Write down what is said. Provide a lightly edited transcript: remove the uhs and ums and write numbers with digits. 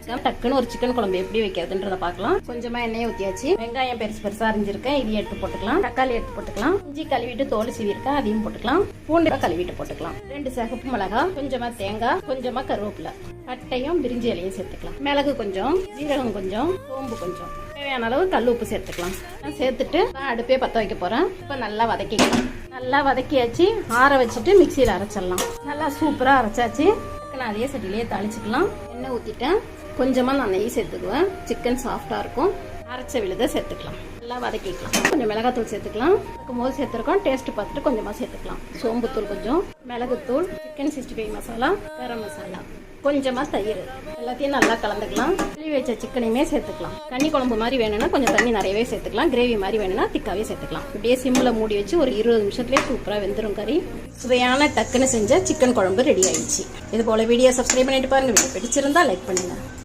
வணக்கம். டக்குன்னு ஒரு சிக்கன் குழம்பு எப்படி வைக்கிறதுன்றத பார்க்கலாம். கொஞ்சமா எண்ணெய் ஊற்றியாச்சு. வெங்காயம் பெருசு பெருசா அரிஞ்சிருக்கேன், இதையும் எடுத்து போட்டுக்கலாம். தக்காளி எடுத்து போட்டுக்கலாம். இஞ்சி கழுவிட்டு தோல் சீவிருக்கேன், அதையும் போட்டுக்கலாம். பூண்டு கழுவிட்டு போட்டுக்கலாம். 2 சிகப்பு மிளகாய், கொஞ்சமா தேங்காய், கொஞ்சமா கருவேப்பிலை, பட்டையும் பிரிஞ்சி இலையும் சேர்த்துக்கலாம். மிளகு கொஞ்சம், ஜீரகம் கொஞ்சம், சோம்பு கொஞ்சம், தேவையான அளவு கல் உப்பு சேர்த்துக்கலாம். சேர்த்துட்டு நான் அடுப்பே பற்ற வைக்க போறேன். இப்போ நல்லா வதக்கிக்கலாம். நல்லா வதக்கியாச்சு. ஆற வச்சுட்டு மிக்சியில் அரைச்சிடலாம். நல்லா சூப்பரா அரைச்சாச்சு. அதே சட்டிலேயே தாளிச்சுக்கலாம். எண்ணெய் ஊற்றிட்டேன். கொஞ்சமாக நான் நெய் சேர்த்துக்குவேன். சிக்கன் சாஃப்டாக இருக்கும். அரைச்ச விழுதை சேர்த்துக்கலாம். நல்லா வதக்கிக்கலாம். கொஞ்சம் மிளகாத்தூள் சேர்த்துக்கலாம். போது சேர்த்துருக்கோம். டேஸ்ட் பார்த்துட்டு கொஞ்சமாக சேர்த்துக்கலாம். சோம்புத்தூள் கொஞ்சம், மிளகுத்தூள், சிக்கன் 65 மசாலா, கரம் மசாலா, கொஞ்சமாக தயிர், எல்லாத்தையும் நல்லா கலந்துக்கலாம். கிளி வச்ச சிக்கனையுமே சேர்த்துக்கலாம். கன்னி குழம்பு மாதிரி வேணும்னா கொஞ்சம் தண்ணி நிறையவே சேர்த்துக்கலாம். கிரேவி மாதிரி வேணும்னா திக்காவே சேர்த்துக்கலாம். இப்படியே சிம்மில் மூடி வச்சு ஒரு 20 நிமிஷத்துலேயே சூப்பராக வெந்துடும் கறி. சுவையான டக்குன்னு செஞ்ச சிக்கன் குழம்பு ரெடி ஆயிடுச்சு. இது போல வீடியோ சப்ஸ்கிரைப் பண்ணிட்டு பாருங்க. பிடிச்சிருந்தா லைக் பண்ணுங்க.